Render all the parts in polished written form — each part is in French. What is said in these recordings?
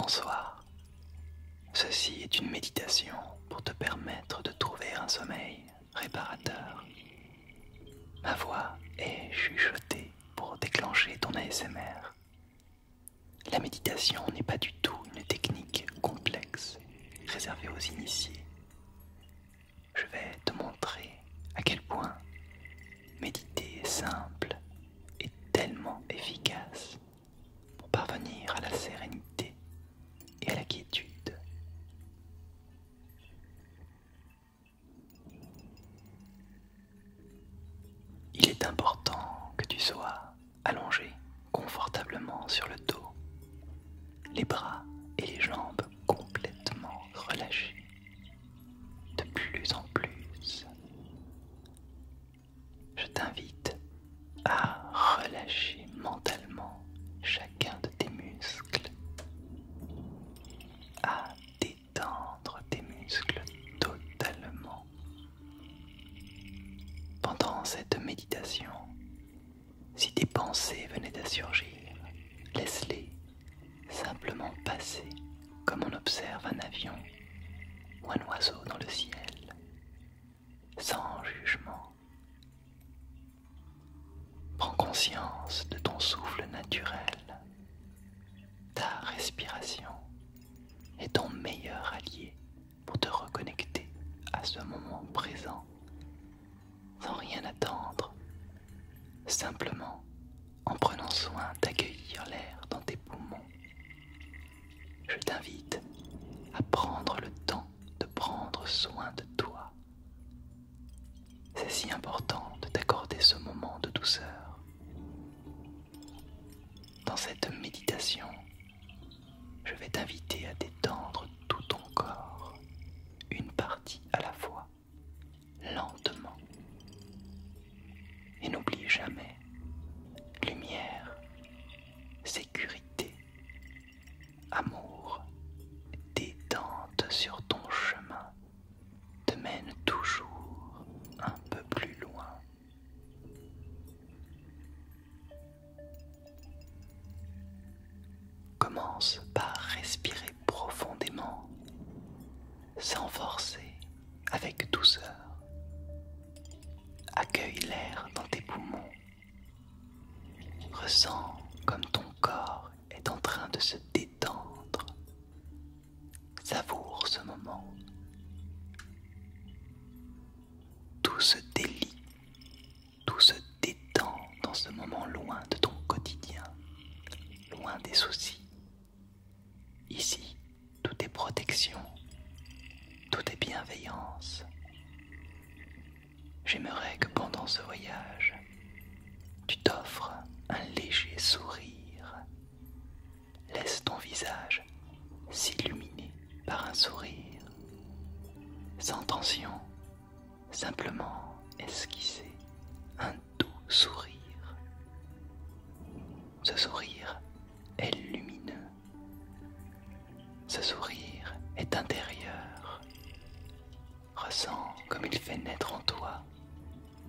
Bonsoir. Ceci est une méditation pour te permettre de trouver un sommeil réparateur. Ma voix est chuchotée pour déclencher ton ASMR. La méditation n'est pas du tout une technique complexe réservée aux initiés. Je vais te montrer à quel point méditer est simple et tellement efficace pour parvenir à la sérénité et à la quiétude. Il est important que tu sois allongé confortablement sur le dos, les bras et les jambes complètement relâchés, de plus en plus. Je t'invite à relâcher mentalement chacun de tes muscles, à détendre tes muscles totalement. Pendant cette méditation, si tes pensées venaient à surgir, laisse-les simplement passer comme on observe un avion ou un oiseau dans le ciel, sans jugement. Prends conscience de ton souffle naturel. Ta respiration est ton meilleur allié pour te reconnecter à ce moment présent, sans rien attendre, simplement en prenant soin d'accueillir l'air dans tes poumons. Je t'invite à prendre le temps de prendre soin de toi. C'est si important de t'accorder ce moment de douceur. Dans cette méditation, je vais t'inviter à détendre tout ton corps, une partie à la fois, lentement. Et n'oublie jamais, lumière, sécurité, amour, détente sur ton chemin te mène toujours un peu plus loin. Commence par respirer profondément, sans forcer, avec douceur. Accueille l'air dans tes poumons. Ressens comme ton corps est en train de se détendre. Savoure ce moment. Tout se délie, tout se détend dans ce moment loin de ton quotidien, loin des soucis. Ici, tout est protection, tout est bienveillance. J'aimerais que pendant ce voyage, tu t'offres un léger sourire. Laisse ton visage s'illuminer par un sourire, sans tension, simplement esquisser un doux sourire. Ce sourire est lumineux. Ce sourire est intérieur. Ressens comme il fait naître en toi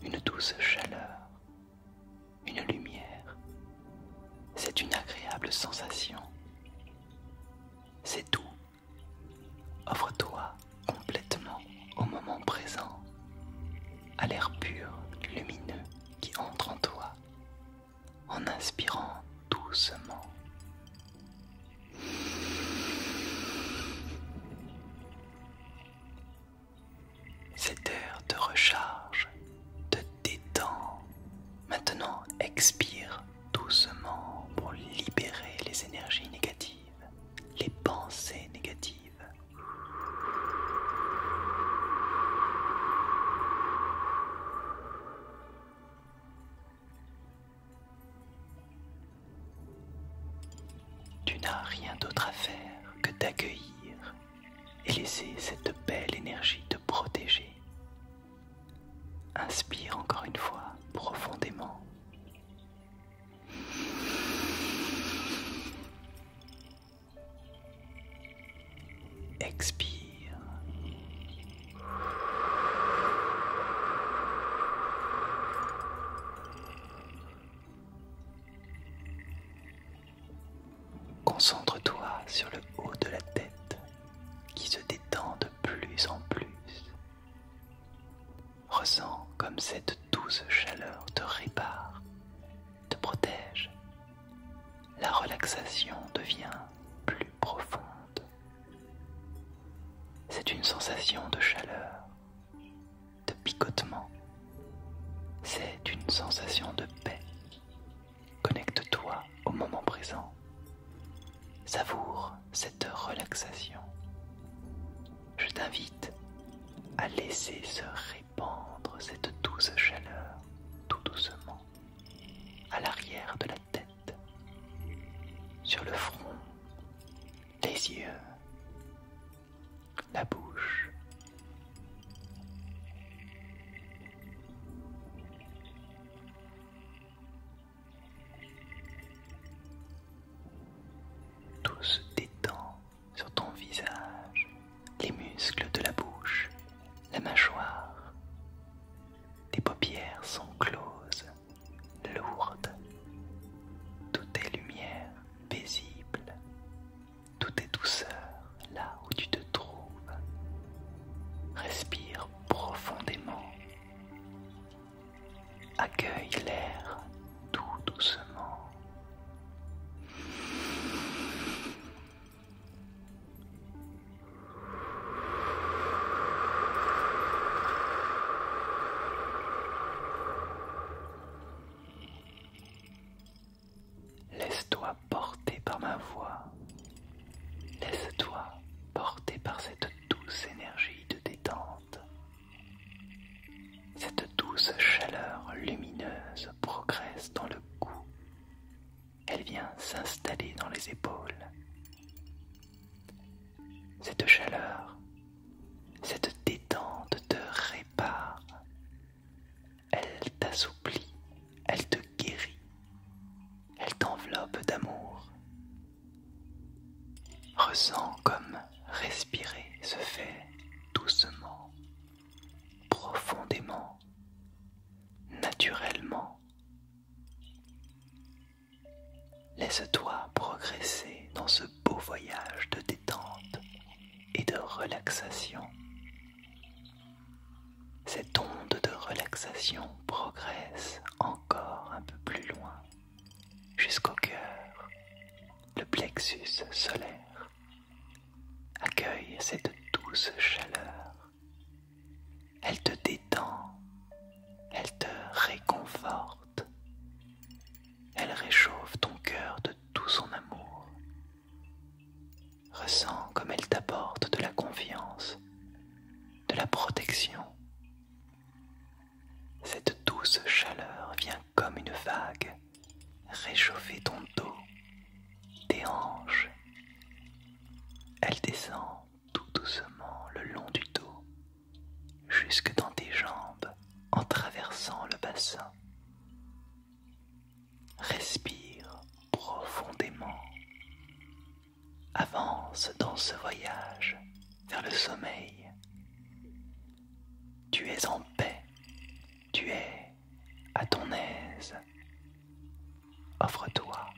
une douce chaleur, une lumière. C'est une agréable sensation. C'est doux. Offre-toi complètement au moment présent, à l'air pur, lumineux qui entre en toi, en inspirant doucement. Cette heure te recharge, te détend. Maintenant, expire doucement pour libérer les énergies négatives, les pensées négatives. Tu n'as rien d'autre à faire que d'accueillir et laisser cette belle énergie te protéger. Inspire encore une fois profondément. Expire. Concentre-toi sur le haut Ressens comme cette douce chaleur te répare, te protège. La relaxation devient plus profonde. C'est une sensation de chaleur, de picotement. C'est une sensation de paix. Connecte-toi au moment présent. Savoure cette relaxation. Je t'invite à laisser se répandre cette douce chaleur tout doucement à l'arrière de la tête, sur le front, les yeux, la bouche. Tout se détend sur ton visage, les muscles de la bouche, la mâchoire. Tes paupières sont closes, lourdes. Tout est lumière, paisible. Tout est douceur là où tu te trouves. Respire profondément. Accueille l'air tout doucement. Laisse-toi porter par ma voix. Laisse-toi porter par cette douce énergie de détente. Cette douce chaleur lumineuse progresse dans le cou. Elle vient s'installer dans les épaules. Cette chaleur, cette détente te répare. Elle t'assouplit, elle te guérit. Elle t'enveloppe d'amour. Ressens comme respirer se fait doucement, profondément, naturellement. Laisse-toi progresser dans ce beau voyage de détente et de relaxation. Cette onde de relaxation progresse encore un peu plus loin, jusqu'au cœur, le plexus solaire. Accueille cette douce chaleur. Elle te détend, elle te réconforte. Elle réchauffe ton cœur de tout son amour. Ressens comme elle t'apporte de la confiance, de la protection. Cette douce chaleur vient comme une vague réchauffer ton dos, tes hanches. Elle descend tout doucement le long du dos, jusque dans tes jambes, en traversant le bassin. Respire profondément. Avance dans ce voyage vers le sommeil. Tu es en paix, tu es à ton aise. Offre-toi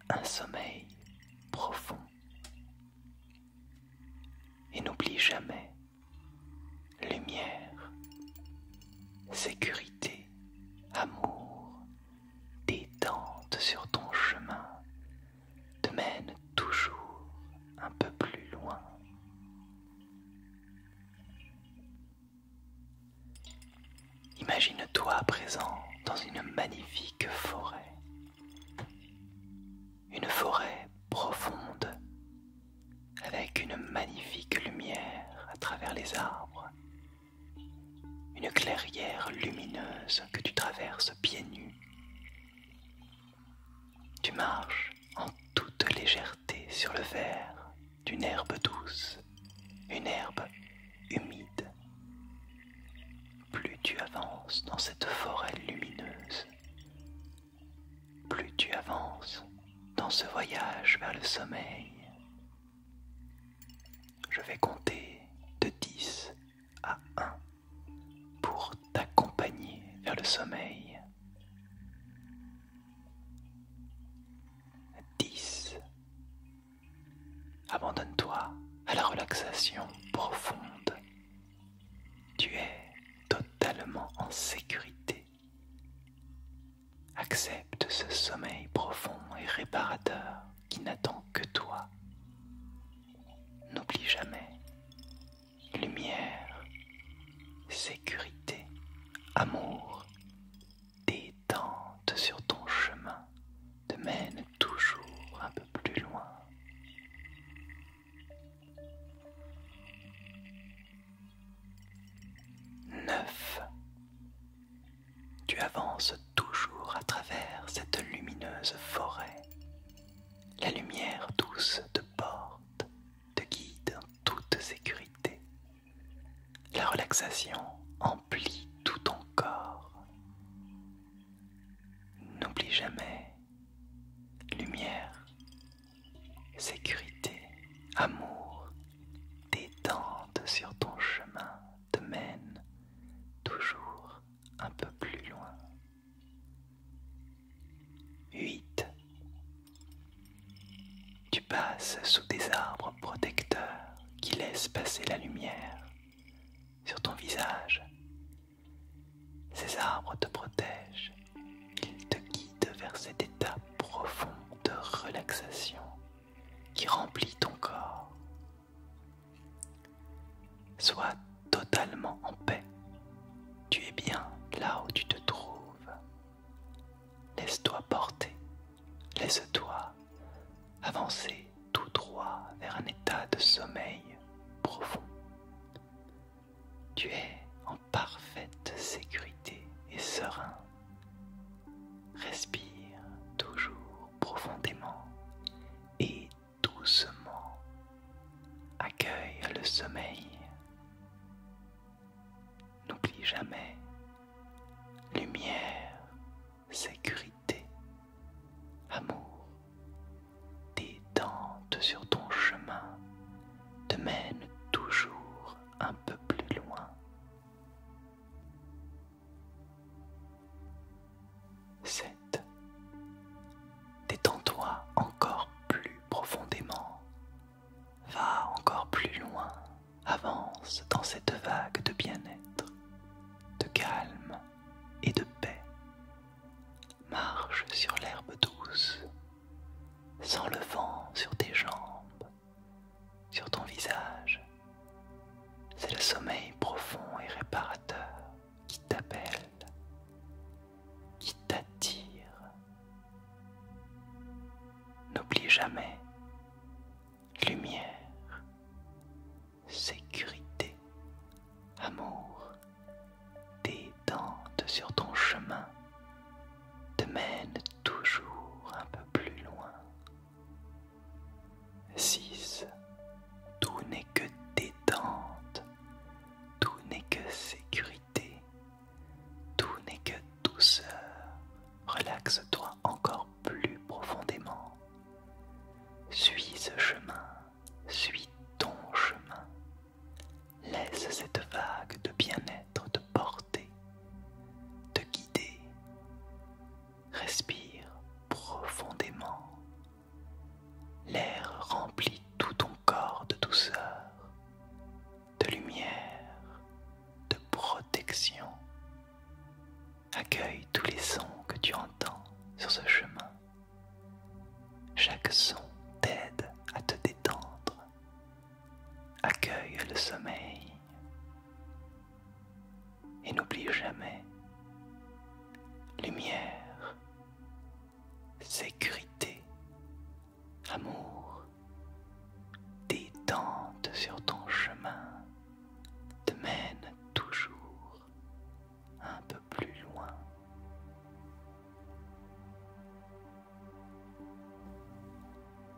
un sommeil profond. Et n'oublie jamais, lumière, sécurité, amour, détente sur ton chemin te mène toujours un peu plus loin. Imagine-toi à présent dans une magnifique forêt. Une forêt profonde, avec une magnifique lumière à travers les arbres. Une clairière lumineuse que tu traverses pieds nus. Tu marches en toute légèreté sur le vert d'une herbe douce, une herbe humide. Plus tu avances dans cette forêt lumineuse, plus tu avances dans ce voyage vers le sommeil. Je vais compter de 10 à 1 pour t'accompagner vers le sommeil. 10. Abandonne-toi à la relaxation profonde. Tu es totalement sécurité. Accepte ce sommeil profond et réparateur qui n'attend que toi. N'oublie jamais, lumière, sécurité, amour, détente sur ton chemin te mène toujours un peu plus loin. Tu avances toujours à travers cette lumineuse forêt. La lumière douce te porte, te guide en toute sécurité. La relaxation emplit tout ton corps. N'oublie jamais, lumière, sécurité, amour, détente sur ton chemin te mène toujours un peu plus loin. 8. Tu passes sous des arbres protecteurs qui laissent passer la lumière sur ton visage. Ces arbres te protègent, ils te guident vers cet état profond de relaxation qui remplit ton corps. Sois totalement en paix. Tu es bien là où tu te trouves. Laisse-toi porter, laisse-toi avancer tout droit vers un état de sommeil profond. Tu es en parfaite sécurité et serein. Respire toujours profondément et doucement. Accueille le sommeil. N'oublie jamais, lumière, sécurité, amour, détente sur ton chemin te mène toujours un peu plus loin. 7. Détends-toi encore plus profondément. Va encore plus loin. Avance dans cette vague de bien-être, de calme et de paix. Marche sur l'herbe douce, sens le vent sur tes jambes, sur ton visage. C'est le sommeil profond et réparateur qui t'appelle, qui t'attire. N'oublie jamais, lumière, sécurité, amour, détente sur ton chemin te mène toujours un peu plus loin. 6. Tout n'est que détente, tout n'est que sécurité, tout n'est que douceur. Relaxe-toi encore plus profondément. Suis ce chemin, suis ton chemin. Laisse cette vague de bien-être te porter, te guider. Respire profondément. L'air remplit tout ton corps de douceur, de lumière, de protection. Accueille tous les sons que tu entends sur ce chemin. Chaque son t'aide à te détendre. Accueille le sommeil. Et n'oublie jamais, lumière, sécurité, amour, détente sur ton chemin te mène toujours un peu plus loin.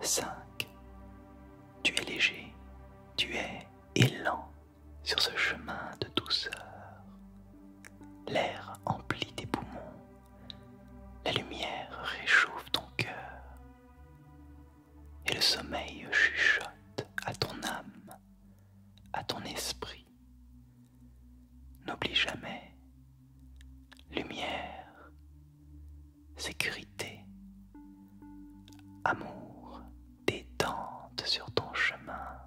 5. Tu es léger, tu es élan sur ce chemin de douceur. L'air emplit tes poumons, la lumière réchauffe ton cœur et le sommeil chuchote à ton âme, à ton esprit. N'oublie jamais, lumière, sécurité, amour, détente sur ton chemin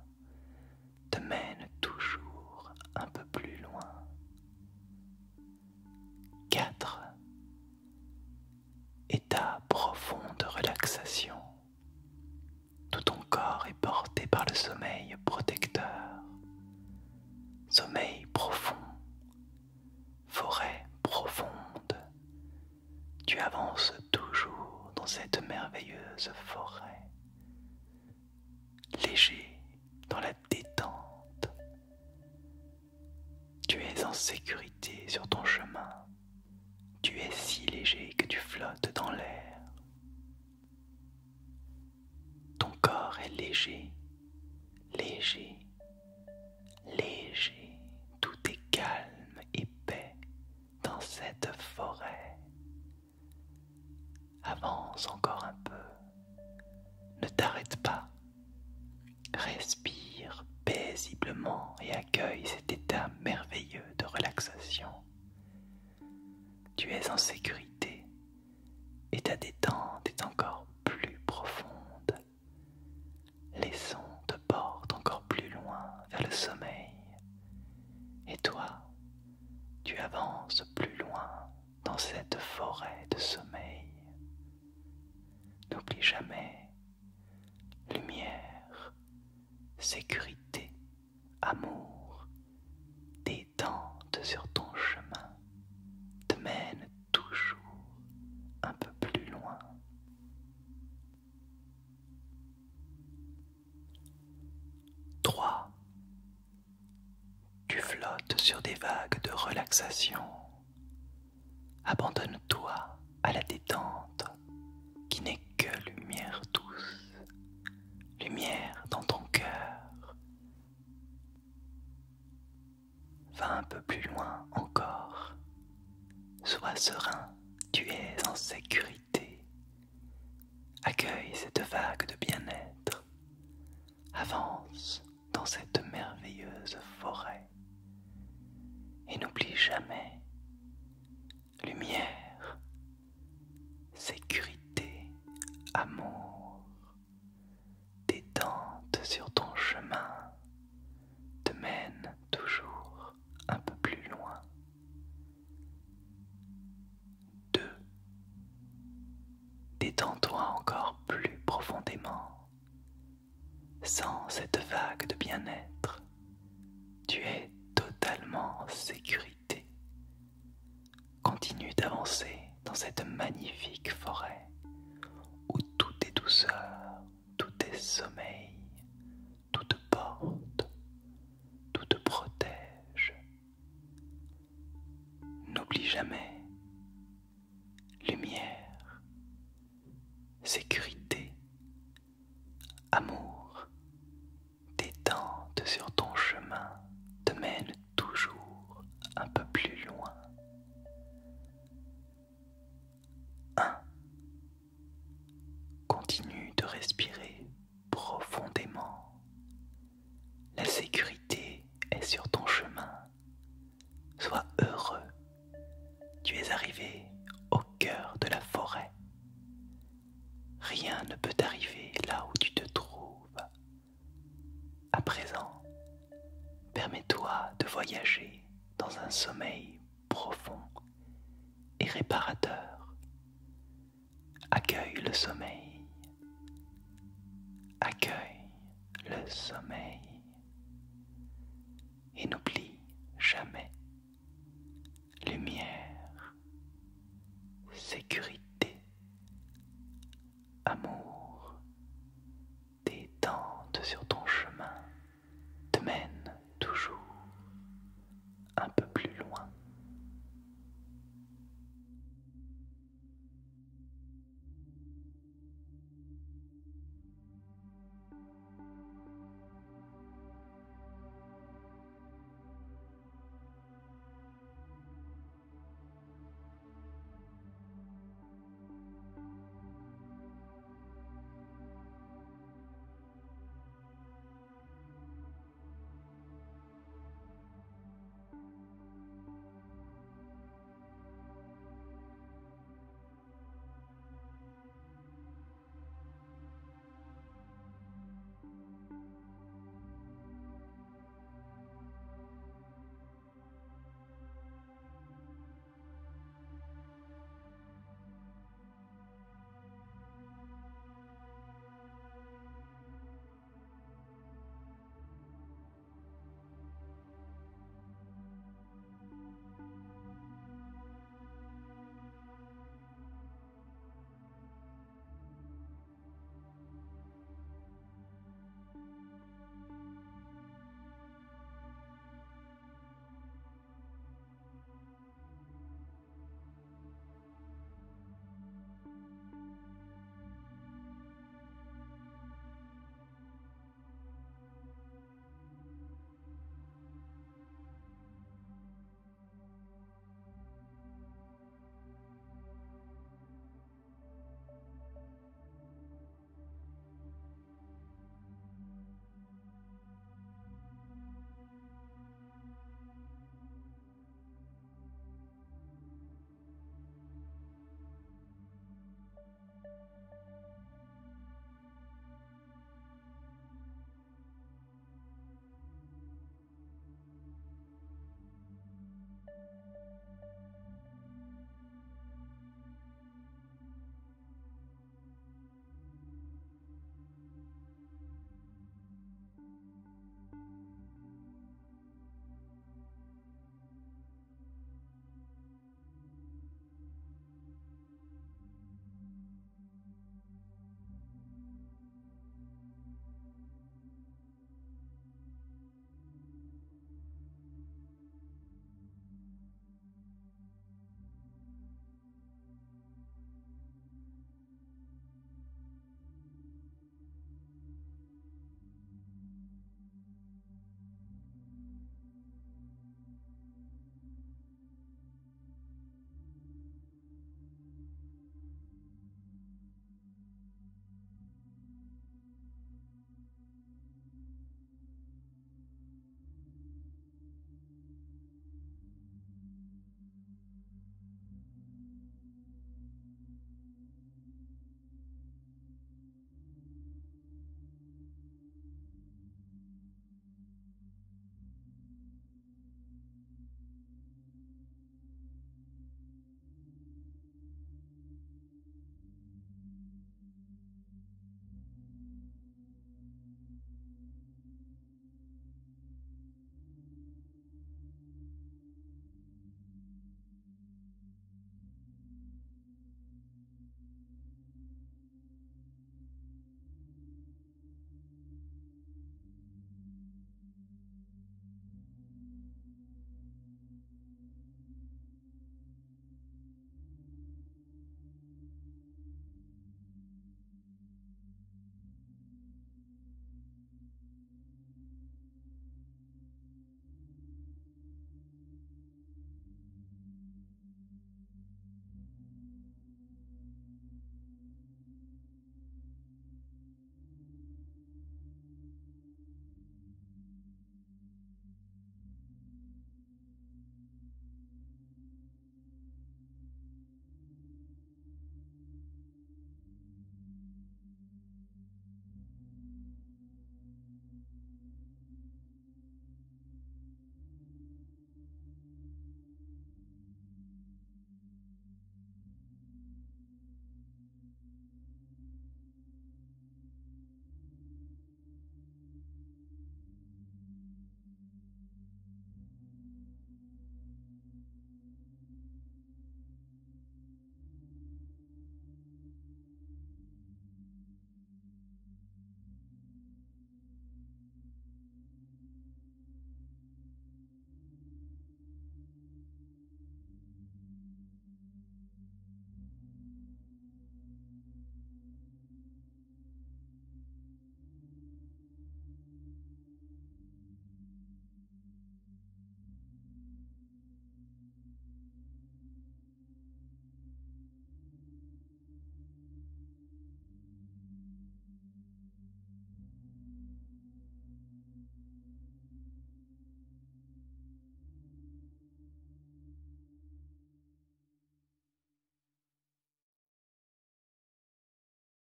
te mène toujours un peu plus loin. avance toujours dans cette merveilleuse forêt, léger dans la détente. Tu es en sécurité sur ton chemin. Tu es si léger que tu flottes dans l'air. Ton corps est léger, léger, léger. Tout est calme et paix dans cette forêt. Avance encore un peu. Ne t'arrête pas. Respire paisiblement et accueille cet état merveilleux de relaxation. Tu es en sécurité et ta détente est encore plus profonde. Les sons te portent encore plus loin vers le sommeil. Et toi, tu avances plus loin dans cette forêt de sommeil. N'oublie jamais, lumière, sécurité, amour, détente sur ton chemin te mène toujours un peu plus loin. Trois. Tu flottes sur des vagues de relaxation. Abandonne-toi à la détente qui n'est que lumière douce, lumière dans ton cœur. Va un peu plus loin encore. Sois serein, tu es en sécurité. Accueille cette vague de bien-être. Avance dans cette merveilleuse forêt. Et n'oublie jamais, lumière, sécurité, amour, détente sur ton chemin te mène toujours un peu plus loin. 2. Détends-toi encore plus profondément. Sans cette vague de bien-être, tu es totalement en sécurité. Continue d'avancer dans cette magnifique forêt où tout est douceur, tout est sommeil, tout te porte, tout te protège. N'oublie jamais, lumière, sécurité, amour, détente sur ton chemin te mène toujours un peu plus loin. 1. Continue de respirer profondément. La sécurité est sur ton chemin. Sois heureux. Tu es arrivé au cœur de la forêt. Rien ne peut t'arriver là où tu te trouves. À présent, permets-toi de voyager dans un sommeil profond et réparateur. Accueille le sommeil. Accueille le sommeil. Et n'oublie jamais,